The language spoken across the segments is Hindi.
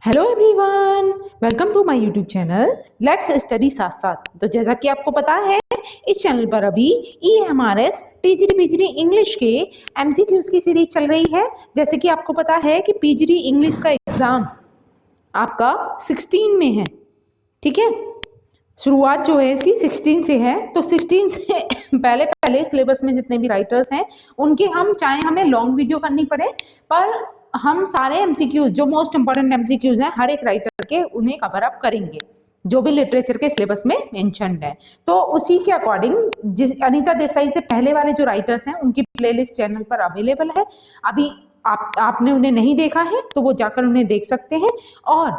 Hello everyone, welcome to my YouTube channel let's study साथ साथ। तो जैसा कि आपको पता है, इस चैनल पर अभी EMRS टीजीटी पीजीटी इंग्लिश के MCQs की सीरीज चल रही है। जैसे कि आपको पता है कि पीजीटी इंग्लिश का एग्जाम आपका 16 में है, ठीक है। शुरुआत जो है इसकी 16 से है, तो 16 से पहले पहले सिलेबस में जितने भी राइटर्स हैं उनके हम चाहे हमें लॉन्ग वीडियो करनी पड़े, पर हम सारे MCQs जो मोस्ट इंपॉर्टेंट MCQs हैं हर एक राइटर के उन्हें कवर अप करेंगे जो भी लिटरेचर के सिलेबस में मेंशन्ड है। तो उसी के अकॉर्डिंग जिस अनीता देसाई से पहले वाले जो राइटर्स हैं उनकी प्लेलिस्ट चैनल पर अवेलेबल है। अभी आपने उन्हें नहीं देखा है तो वो जाकर उन्हें देख सकते हैं। और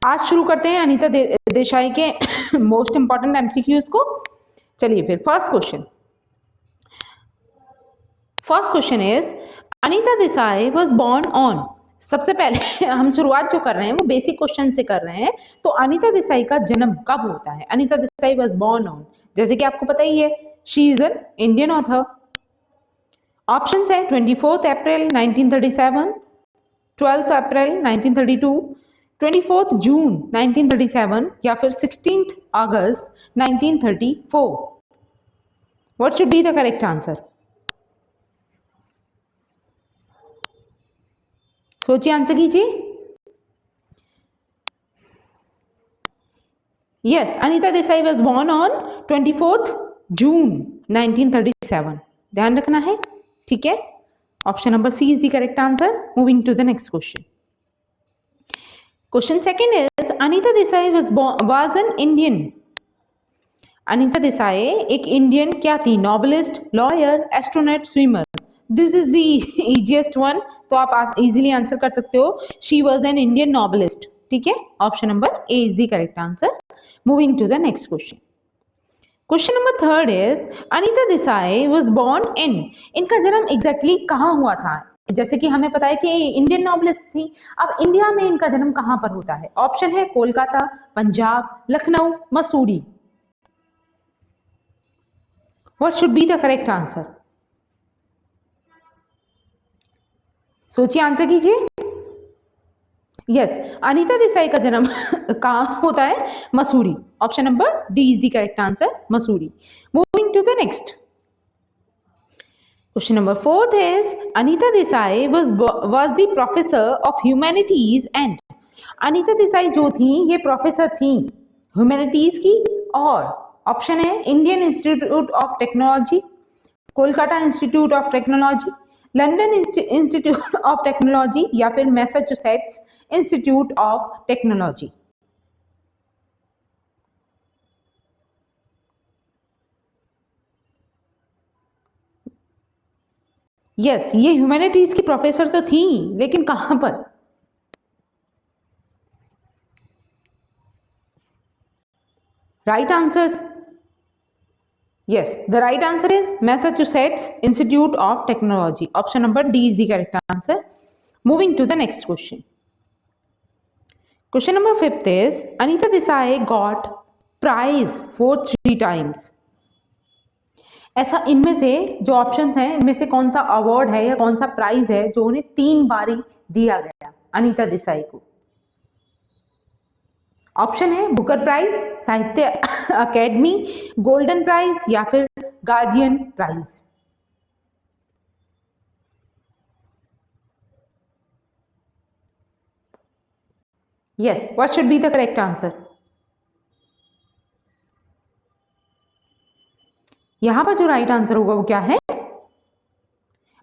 आज शुरू करते हैं अनीता देसाई के मोस्ट इंपॉर्टेंट MCQs को। चलिए फिर first question is Anita Desai was born on. सबसे पहले हम शुरुआत जो कर रहे हैं वो बेसिक क्वेश्चन से कर रहे हैं। तो अनीता देसाई का जन्म कब होता है? Anita Desai was born on, जैसे कि आपको पता ही है, she is an Indian author. Options है 24 अप्रैल 1937, 12 अप्रैल 1932, 24 जून 1937 या फिर 16 अगस्त 1934। What should be the correct answer? सोचिए, आंसर कीजिए। Yes, Anita Desai was born on 24 June 1937। ध्यान रखना है, ठीक है। Option number C is the correct answer. Moving to the next question. Question second is Anita Desai was an Indian. Anita Desai एक इंडियन क्या थी? Novelist, lawyer, astronaut, swimmer. This is the easiest one, तो आप इजीली आंसर कर सकते हो। She was an Indian novelist, ठीक है। Option number A is the correct answer. Moving to the next question. Question number third is Anita Desai was born in. इनका जन्म एग्जैक्टली कहाँ हुआ था? जैसे कि हमें पता है कि इंडियन नॉवलिस्ट थी। अब इंडिया में इनका जन्म कहाँ पर होता है? ऑप्शन है Kolkata, Punjab, Lucknow, Mussoorie. What should be the correct answer? सोचिए, आंसर कीजिए। यस, अनीता देसाई का जन्म कहाँ होता है? Mussoorie. Option number D is the correct answer, Mussoorie. Moving to the next question. Number fourth is Anita Desai was the professor of humanities and. Anita Desai जो थी ये प्रोफेसर थी ह्यूमैनिटीज की, और ऑप्शन है Indian institute of technology, Kolkata institute of technology, London institute of technology या फिर Massachusetts institute of technology. Yes, ये ह्यूमैनिटीज की प्रोफेसर तो थी, लेकिन कहां पर? Right answers. Yes, the right answer is Massachusetts Institute of Technology. Option number D is the correct answer. Moving to the next question. Question number fifth is Anita Desai got prize for 3 times. ऐसा इनमें से जो ऑप्शंस हैं इनमें से कौन सा अवार्ड है या कौन सा प्राइज है जो उन्हें 3 बारी दिया गया अनीता देसाई को? ऑप्शन है Booker prize, Sahitya Akademi, golden prize या फिर guardian prize. Yes, what should be the correct answer? यहां पर जो राइट आंसर होगा वो क्या है?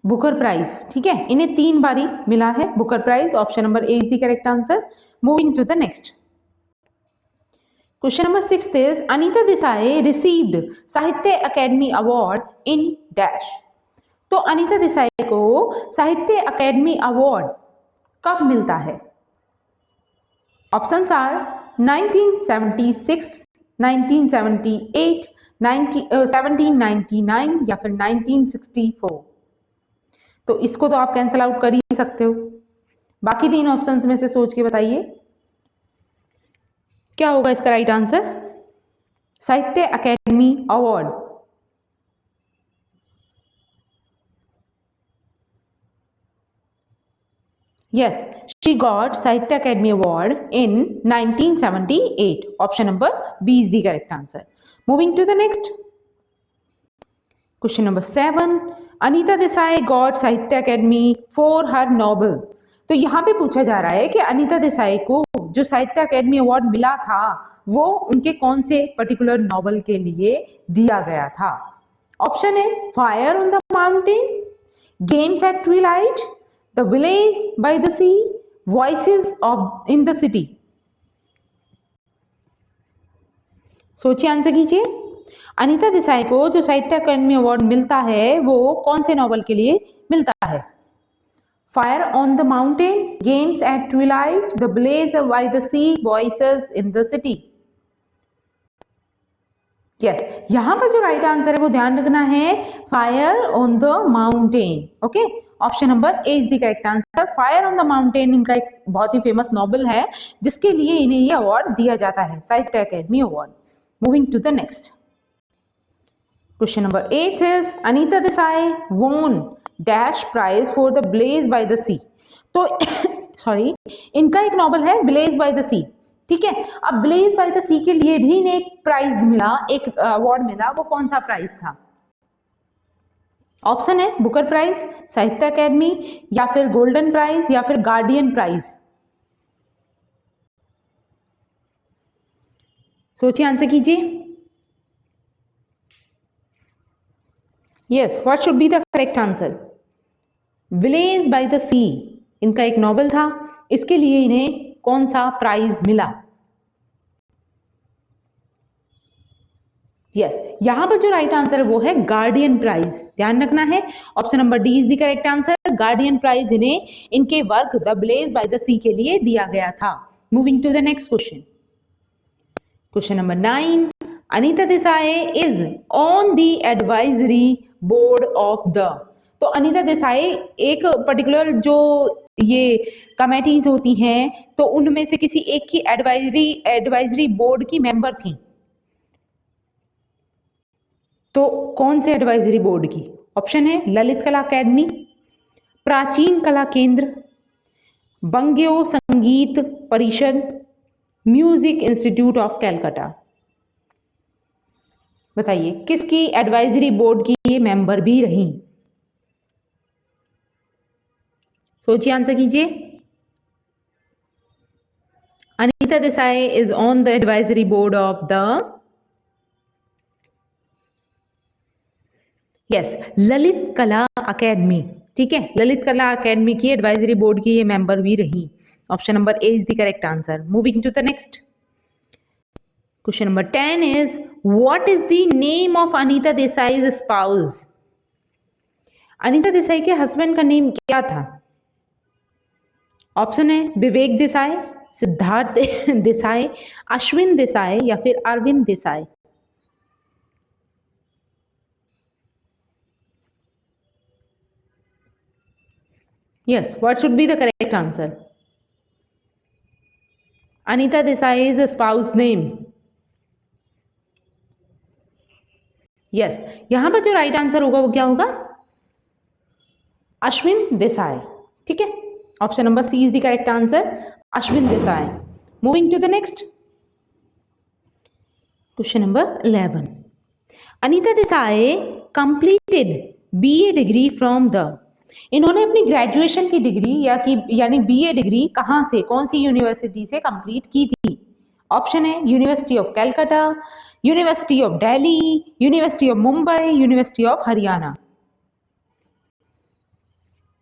बुकर प्राइज, ठीक है। इन्हें 3 बारी मिला है Booker prize. Option number A is the correct answer. Moving to the next question. Number 6 is Anita Desai received Sahitya Akademi award in dash. तो अनीता देसाई को साहित्य अकेडमी अवार्ड कब मिलता है? ऑप्शंस आर 1976, 1978, 1799 या फिर 1964। तो इसको तो आप कैंसल आउट कर ही सकते हो। बाकी 3 ऑप्शंस में से सोच के बताइए क्या होगा इसका राइट आंसर? साहित्य Akademi award. Yes, she got Sahitya Academy Award in 1978. Option number B is the correct answer. Moving to the next. Question number 7. Anita Desai got Sahitya Academy for her novel. तो यहाँ पे पूछा जा रहा है कि अनीता देसाई को जो साहित्य अकेडमी अवार्ड मिला था वो उनके कौन से पर्टिकुलर नॉवल के लिए दिया गया था. ऑप्शन है fire on the mountain, games at twilight, the village by the sea, voices of in the city. सोचिए, आंसर कीजिए. अनीता देसाई को जो साहित्य अकादमी अवार्ड मिलता है वो कौन से नॉवल के लिए मिलता है? Fire on the mountain, games at twilight, the blaze by the sea, voices in the city. Yes, यहां पर जो राइट आंसर है वो ध्यान रखना है fire on the mountain. Okay, option number A is the correct answer. Fire on the mountain इनका एक बहुत ही फेमस नॉवल है जिसके लिए इन्हें ये अवार्ड दिया जाता है, Sahitya Akademi award. Moving to the next. Question number 8 is Anita Desai won dash prize for the Blaze by the Sea. तो सॉरी, इनका एक नॉवल है ब्लेज बाय द सी. ठीक है, अब ब्लेज बाय द सी के लिए भी इन्हें एक प्राइज मिला, एक अवार्ड मिला. वो कौन सा प्राइज था? ऑप्शन है बुकर प्राइज, साहित्य अकेडमी, या फिर गोल्डन प्राइज, या फिर गार्डियन प्राइज. सोचिए, आंसर कीजिए. Yes, what should be the correct answer? Village by the sea इनका एक नॉवल था, इसके लिए इन्हें कौन सा प्राइज मिला? यस, यहां पर जो राइट आंसर है वो है गार्डियन प्राइज. ध्यान रखना है, option number D is the correct answer. Guardian prize इन्हें इनके work the blaze by the sea के लिए दिया गया था. Moving to the next question. Question number 9. Anita Desai is on the advisory board of the. तो अनीता देसाई एक पर्टिकुलर जो ये कमेटीज होती हैं तो उनमें से किसी एक की एडवाइजरी बोर्ड की मेंबर थी. तो कौन से एडवाइजरी बोर्ड की? ऑप्शन है ललित कला अकेदमी, प्राचीन कला केंद्र, बंग्यो संगीत परिषद, म्यूजिक इंस्टीट्यूट ऑफ कैलकाटा. बताइए किसकी एडवाइजरी बोर्ड की ये मेंबर भी रही? सोचिए, आंसर कीजिए. Anita Desai is on the advisory board of the, yes, Lalit कला अकेडमी. ठीक है, ललित कला अकेडमी की एडवाइजरी बोर्ड की ये मेंबर भी रही. Option number A is the correct answer. Moving to the next. Question number 10 is what is the name of Anita Desai's spouse? Anita Desai के हस्बैंड का नेम क्या था? ऑप्शन है विवेक देसाई, सिद्धार्थ देसाई, अश्विन देसाई, या फिर Arvind Desai. Yes, what should be the correct answer? Anita Desai's spouse name. Yes, यहां पर जो राइट आंसर होगा वो क्या होगा? अश्विन देसाई. ठीक है, option number C is the correct answer, Ashwin Desai. Moving to the next. Question number 11. Anita Desai completed BA degree from the. इन्होंने अपनी ग्रेजुएशन की डिग्री यानी बीए डिग्री कहां से, कौन सी यूनिवर्सिटी से कंप्लीट की थी? ऑप्शन है university of Calcutta, university of Delhi, university of Mumbai, university of Haryana.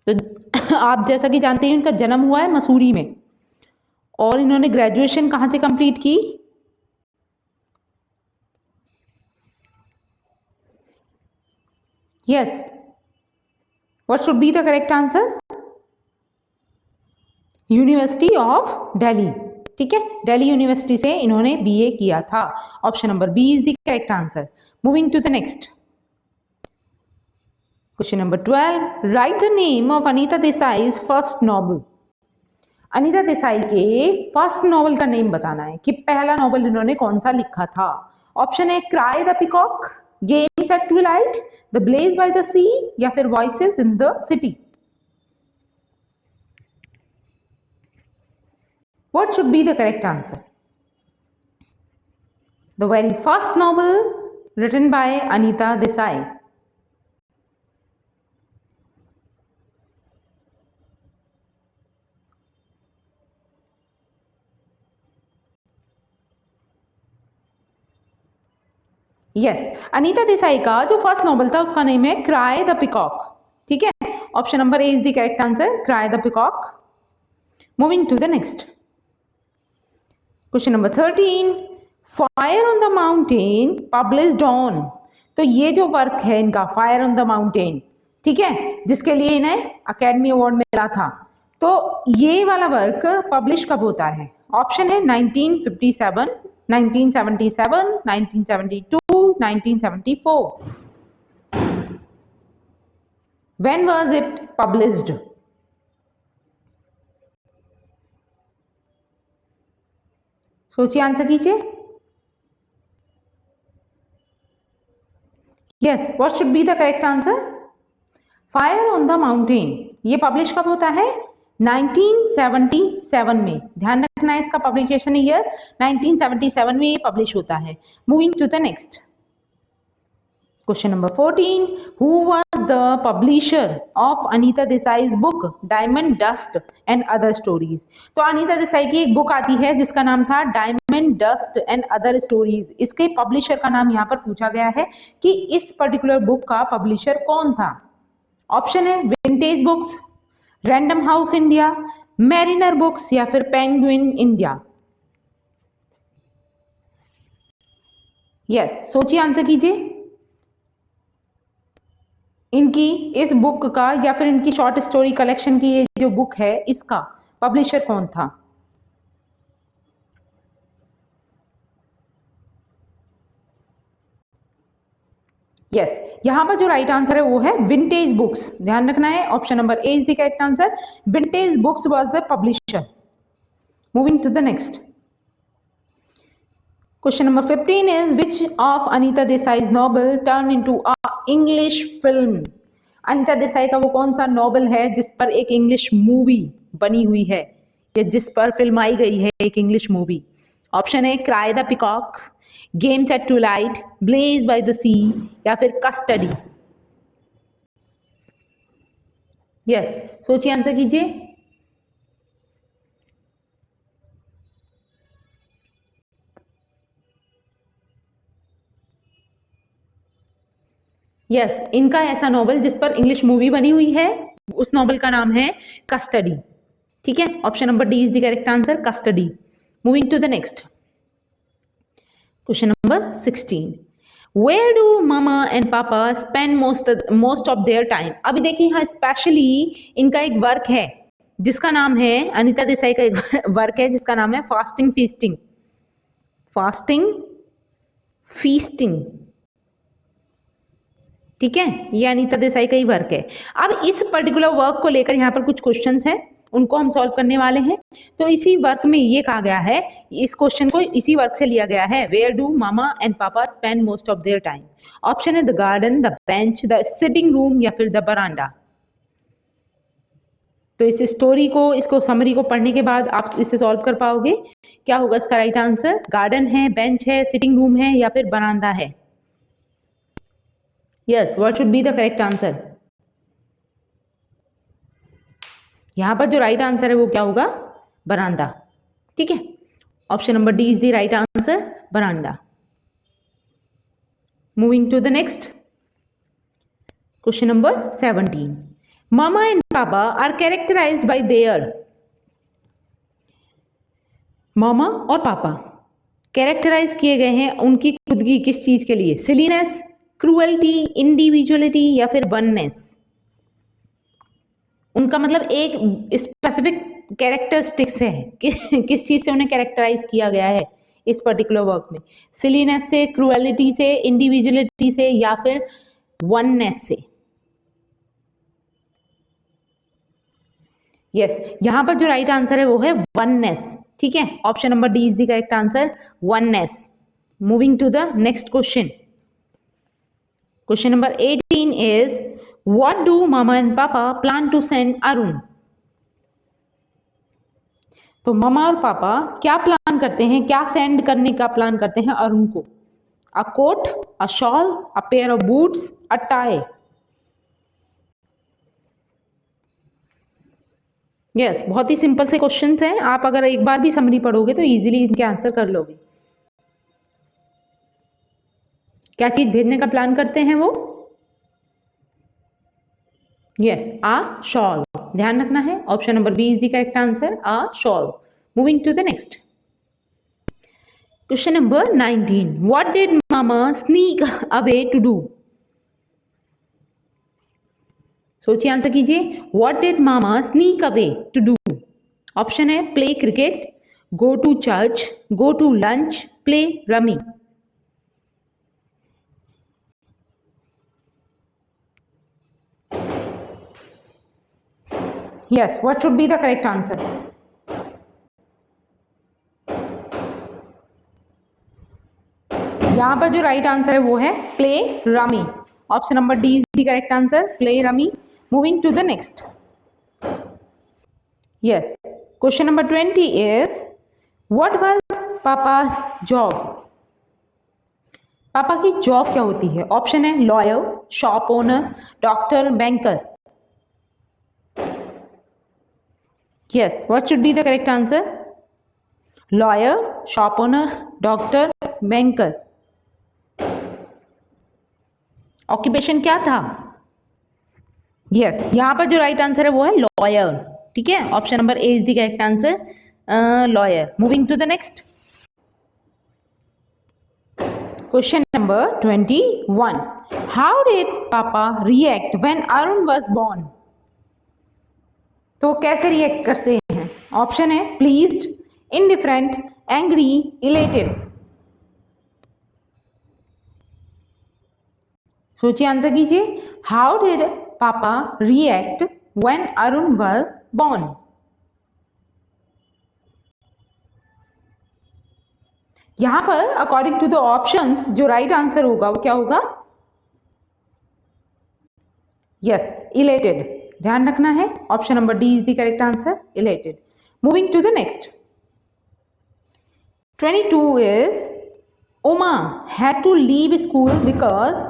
तो आप जैसा कि जानते हैं इनका जन्म हुआ है मसूरी में और इन्होंने ग्रेजुएशन कहां से कंप्लीट की? Yes, what should be the correct answer? University of Delhi. ठीक है, दिल्ली यूनिवर्सिटी से इन्होंने बीए किया था. Option number B is the correct answer. Moving to the next. Question number 12. Right the name of Anita Desai's first novel. Anita Desai के फर्स्ट नॉवल का नेम बताना है कि पहला नॉवल इन्होंने कौन सा लिखा था. ऑप्शन है cry the peacock, games at twilight, the blaze by the sea, या फिर voices in the city. What should be the correct answer? The very first novel written by Anita Desai. Yes, Anita Desai का जो फर्स्ट नॉवल था उसका नेम है क्राई द पिकॉक. ठीक है, option number A is the correct answer, cry the peacock. Moving to the next question number 13. Fire on the mountain published on. तो ये जो वर्क है इनका फायर ऑन द माउंटेन, ठीक है, जिसके लिए इन्हें अकेडमी अवार्ड मिला था, तो ये वाला वर्क पब्लिश कब होता है? ऑप्शन है 1957, 1977, 1972, 1974. When was it published? सोचिए, आंसर कीजिए. Yes, what should be the correct answer? Fire on the mountain ये पब्लिश कब होता है? 1977 में. ध्यान रखना है इसका पब्लिकेशन ईयर 1977 में ये पब्लिश होता है. Moving to the next question number 14. Who was the publisher of Anita Desai's book diamond dust and other stories? तो अनीता देसाई की एक बुक आती है जिसका नाम था diamond dust and other stories. इसके पब्लिशर का नाम यहाँ पर पूछा गया है कि इस पर्टिकुलर बुक का पब्लिशर कौन था. ऑप्शन है vintage books, random house India, mariner books या फिर पेंगुइन इंडिया. यस, सोचिए, आंसर कीजिए. इनकी इस बुक का या फिर इनकी शॉर्ट स्टोरी कलेक्शन की ये जो बुक है इसका पब्लिशर कौन था? यस, यहां पर जो राइट आंसर है वो है विंटेज बुक्स. ध्यान रखना है, option number A is the correct answer. Vintage books was the publisher. Moving to the next question number 15 is which of Anita Desai's novel turned into a English film? Anita Desai का वो कौन सा नॉवल है जिस पर एक इंग्लिश मूवी बनी हुई है या जिस पर फिल्म आई गई है एक इंग्लिश मूवी? ऑप्शन है cry the peacock, games at twilight, blaze by the sea या फिर कस्टडी. यस, सोचिए, आंसर कीजिए. यस, इनका ऐसा नॉवल जिस पर इंग्लिश मूवी बनी हुई है उस नॉवल का नाम है कस्टडी. ठीक है, option number D is the correct answer, custody. Moving to the next question number 16. Where do Mama and Papa spend most of their time? अभी देखिए यहाँ स्पेशली इनका एक वर्क है जिसका नाम है, अनीता देसाई का एक वर्क है जिसका नाम है फास्टिंग फीस्टिंग. फास्टिंग फीस्टिंग, ठीक है, ये अनीता देसाई का ही वर्क है. अब इस पर्टिकुलर वर्क को लेकर यहाँ पर कुछ क्वेश्चंस हैं, उनको हम सॉल्व करने वाले हैं. तो इसी वर्क में ये कहा गया है, इस क्वेश्चन को इसी वर्क से लिया गया है. Where do Mama and Papa spend most of their time? Option है the garden, the bench, the sitting room या फिर द बरांडा. तो इस स्टोरी को, इसको समरी को पढ़ने के बाद आप इसे सॉल्व कर पाओगे. क्या होगा इसका राइट आंसर? गार्डन है, बेंच है, सिटिंग रूम है या फिर बरांडा है. Yes, what should be the correct answer? यहां पर जो राइट आंसर है वो क्या होगा? बरांडा. ठीक है, option number D is the right answer, veranda. Moving to the next question number 17. Mama and papa are characterized by their. मामा और पापा कैरेक्टराइज किए गए हैं उनकी खुद की किस चीज के लिए? सिलीनेस, क्रूअल्टी, इंडिविजुअलिटी या फिर वननेस. उनका मतलब एक स्पेसिफिक कैरेक्टरिस्टिक्स है किस चीज से उन्हें कैरेक्टराइज किया गया है इस पर्टिकुलर वर्क में? सिलीनेस से, क्रूअलिटी से, इंडिविजुअलिटी से या फिर वननेस से. यस, यहां पर जो राइट आंसर है वो है वननेस. ठीक है, option number D is the correct answer, oneness. Moving to the next question. Question number 18 is what do mama and papa plan to send Arun? तो ममा और पापा क्या प्लान करते हैं, क्या सेंड करने का प्लान करते हैं अरुण को? A coat, a shawl, a pair of boots, a tie. Yes, बहुत ही सिंपल से क्वेश्चंस हैं, आप अगर एक बार भी समरी पढ़ोगे तो इजीली इनके आंसर कर लोगे। क्या चीज भेजने का प्लान करते हैं वो? Yes, a shawl. ध्यान रखना है, option number B is the correct answer, a shawl. Moving to the next question number 19। What did Mama sneak away to do? सोचिए, आंसर कीजिए। What did Mama sneak away to do? Option है play cricket, go to church, go to lunch, play rummy. Yes, what should be the correct answer? यहां पर जो राइट आंसर है वो है play rummy. Option number D is the correct answer, play rummy. Moving to the next. Yes, question number 20 is what was Papa's job? Papa की जॉब क्या होती है? ऑप्शन है lawyer, shop owner, doctor, banker. Yes, what should be the correct answer? Lawyer, shop owner, doctor, banker. Occupation क्या था? यस, यहां पर जो राइट आंसर है वो है लॉयर। ठीक है, option number A is the correct answer, lawyer. Moving to the next question number 21। How did Papa react when Arun was born? तो कैसे रिएक्ट करते हैं? ऑप्शन है प्लीज्ड, इंडिफरेंट, एंग्री, इलेटेड। सोचिए, आंसर कीजिए। How did Papa react when Arun was born? यहां पर अकॉर्डिंग टू द ऑप्शंस जो राइट आंसर होगा वो क्या होगा? Yes, elated. ध्यान रखना है, option number D is the correct answer, elated. Moving to the next 22 is Uma had to leave school because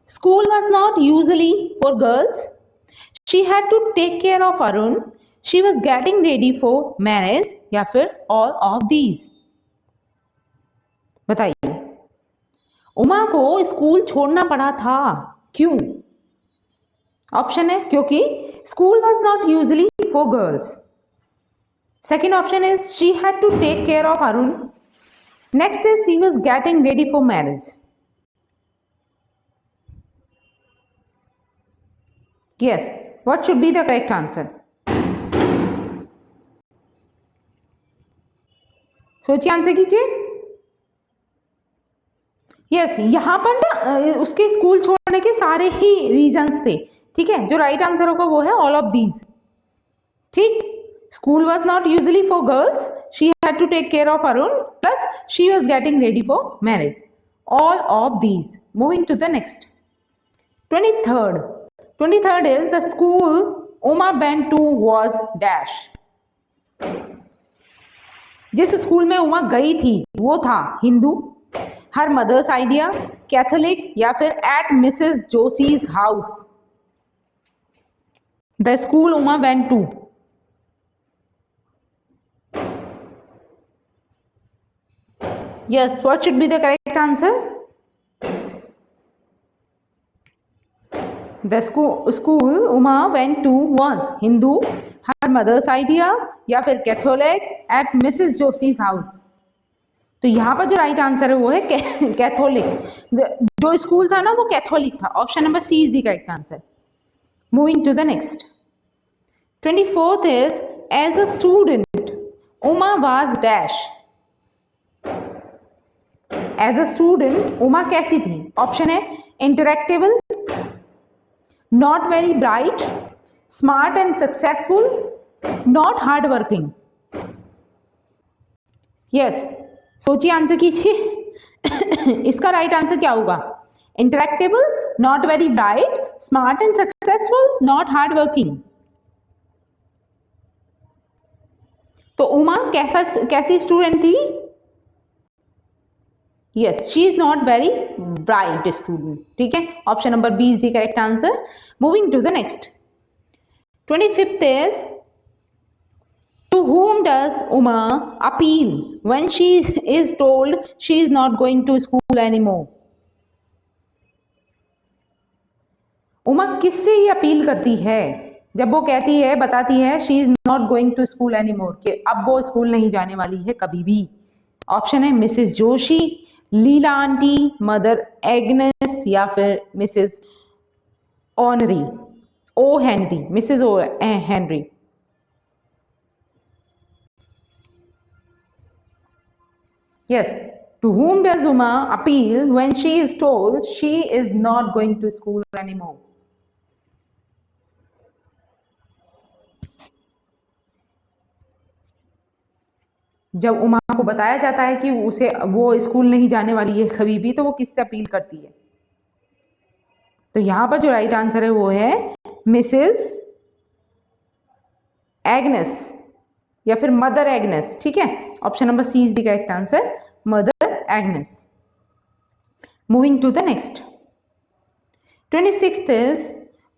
school was not usually for girls. She had to take care of Arun. She was getting ready for marriage या फिर all of these। बताइए। उमा को स्कूल छोड़ना पड़ा था, क्यों? ऑप्शन है क्योंकि school was not usually for girls. Second option is she had to take care of Arun. Next is she was getting ready for marriage. Yes, what should be the correct answer? सोचिए, आंसर कीजिए। यस, यहां पर ना उसके स्कूल छोड़ने के सारे ही रीजंस थे। ठीक है, जो राइट आंसर होगा वो है ऑल ऑफ दीज। ठीक, school was not usually for girls, she had to take care of Arun, plus she was getting ready for marriage. All of these. Moving to the next 23rd is the school Uma went to was dash। जिस स्कूल में उमा गई थी वो था Hindu, her mother's idea, Catholic या फिर at Mrs Joshi's house. The school Uma went to. Yes, what should be the correct answer? The school Uma went to was Hindu, her mother's idea या फिर Catholic, at Mrs Joshi's house. तो यहां पर जो राइट आंसर है वो है कैथोलिक। जो स्कूल था ना वो कैथोलिक था। Option number C is the correct answer. Moving to the next 24th is as a student Uma was dash. As a student Uma कैसी थी? ऑप्शन है intractable, not very bright, smart and successful, not hard working. Yes, सोचिए, आंसर कीजिए। इसका राइट आंसर क्या होगा? Intractable, not very bright, smart and successful, not hard working. तो उमा कैसी स्टूडेंट थी? Yes, she is not very bright student. ठीक है, option number B is the correct answer. Moving to the next, 25th is, to whom does Uma appeal when she is told she is not going to school anymore? Uma किससे ये अपील करती है जब वो कहती है, बताती है she is not going to school any more, कि अब वो स्कूल नहीं जाने वाली है कभी भी? ऑप्शन है Mrs Joshi, Leela aunty, mother Agnes, या फिर मिसेस ऑनरी, O Henry, Mrs O Henry. Yes, to whom does Uma appeal when she is told she is not going to school anymore? जब उमा को बताया जाता है कि उसे वो स्कूल नहीं जाने वाली है कभी भी, तो वो किससे अपील करती है? तो यहां पर जो राइट आंसर है वो है मिसेस एग्नेस या फिर मदर एग्नेस। ठीक है, option number C is the correct answer, mother Agnes. Moving to the next, 26th is,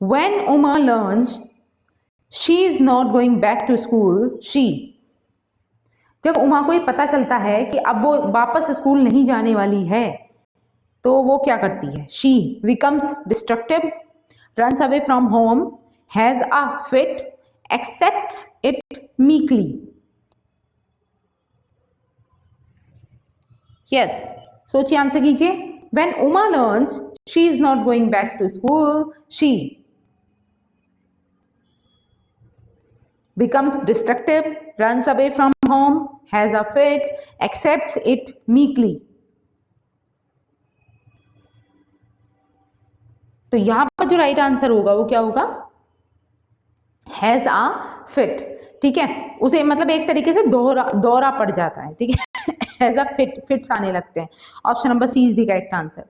when Uma learns she is not going back to school, she, जब उमा को ये पता चलता है कि अब वो वापस स्कूल नहीं जाने वाली है, तो वो क्या करती है? She becomes destructive, runs away from home, has a fit, accepts it meekly. Yes, सोचिए, आंसर कीजिए। When Uma learns she is not going back to school, she becomes destructive, runs away from home, has a fit, accepts it meekly. तो यहां पर जो राइट आंसर होगा वो क्या होगा? Has a fit. ठीक है, उसे मतलब एक तरीके से दौरा पड़ जाता है। ठीक है, हैज अ फिट्स आने लगते हैं। Option number C is the correct answer.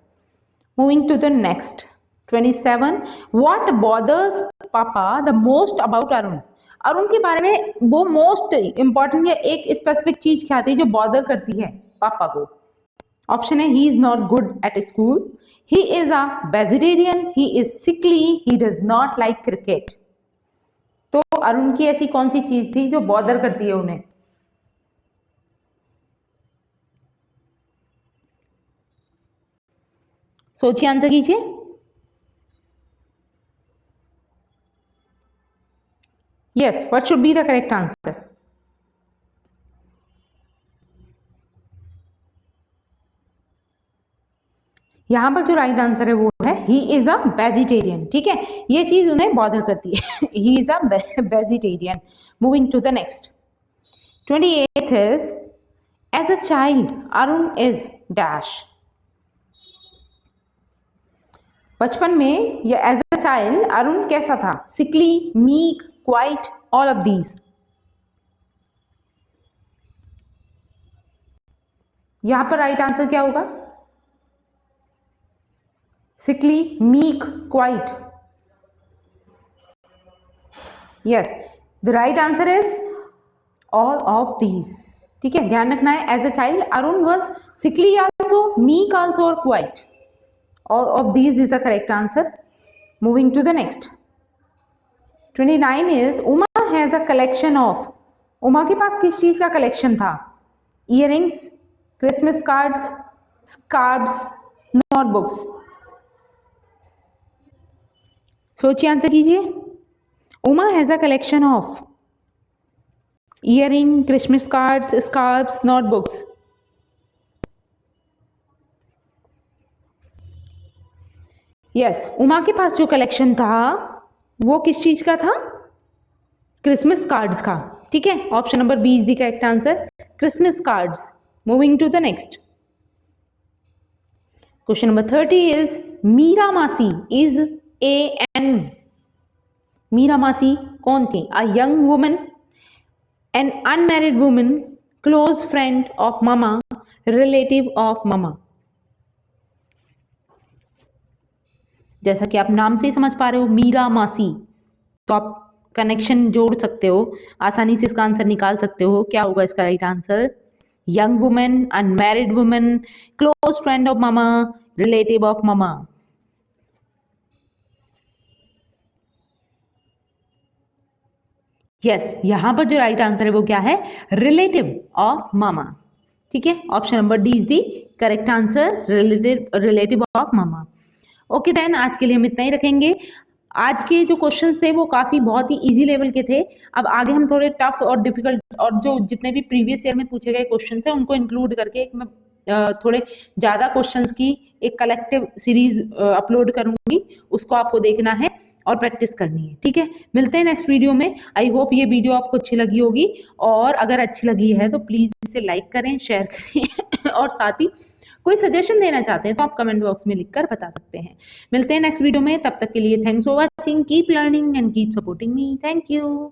Moving to the next, 27, what bothers Papa the most about Arun? Arun के बारे में वो मोस्ट इंपॉर्टेंट या एक स्पेसिफिक चीज क्या आती है जो बॉदर करती है पापा को? ऑप्शन है he is not good at school, he is a vegetarian, he is sickly, he does not like cricket. तो अरुण की ऐसी कौन सी चीज थी जो बॉदर करती है उन्हें? सोचिए, आंसर कीजिए। Yes, what should be the correct answer? यहां पर जो राइट आंसर है वो है ही इज अ वेजिटेरियन। ठीक है, ये चीज उन्हें बॉदर करती है। He is a vegetarian. Moving to the next, 28th is, as a child Arun is dash। बचपन में या एज अ चाइल्ड अरुण कैसा था? Sickly, meek, quiet, all of these. यहां पर राइट आंसर क्या होगा? Sickly, meek, quiet. Yes, the right answer is all of these. ठीक है, ध्यान रखना है, as a child Arun was sickly also, meek also और quiet. All of these is the correct answer. Moving to the next, 29 is, Uma has a collection of. Uma के पास किस चीज का कलेक्शन था? Earrings, Christmas cards, scarfs, notebooks. सोचिए, आंसर कीजिए। Uma has a collection of earring, Christmas cards, scarfs, notebooks. Yes, Uma के पास जो कलेक्शन था वो किस चीज का था? क्रिसमस कार्ड्स का। ठीक है, option number B is the correct answer, Christmas cards. Moving to the next, question number 30 is, Meera Masi is a an. Meera Masi कौन थी? A young woman, an unmarried woman, close friend of mama, relative of Mama. जैसा कि आप नाम से ही समझ पा रहे हो, मीरा मासी, तो आप कनेक्शन जोड़ सकते हो, आसानी से इसका आंसर निकाल सकते हो। क्या होगा इसका right answer? Young women, unmarried women, close friend of mama, relative of mama. Yes, यहाँ पर जो राइट आंसर है वो क्या है? Relative of mama. ठीक है, option number D is the correct answer, relative of mama. Okay then, आज के लिए हम इतना ही रखेंगे। आज के जो क्वेश्चंस थे वो काफ़ी बहुत ही इजी लेवल के थे। अब आगे हम थोड़े टफ और डिफिकल्ट और जो जितने भी प्रीवियस ईयर में पूछे गए क्वेश्चंस हैं उनको इंक्लूड करके एक मैं थोड़े ज़्यादा क्वेश्चंस की एक कलेक्टिव सीरीज अपलोड करूंगी, उसको आपको देखना है और प्रैक्टिस करनी है। ठीक है, मिलते हैं नेक्स्ट वीडियो में। आई होप ये वीडियो आपको अच्छी लगी होगी, और अगर अच्छी लगी है तो प्लीज़ इसे लाइक करें, शेयर करें और साथ ही कोई सजेशन देना चाहते हैं तो आप कमेंट बॉक्स में लिखकर बता सकते हैं। मिलते हैं नेक्स्ट वीडियो में, तब तक के लिए thanks for watching, keep learning and keep supporting me. Thank you.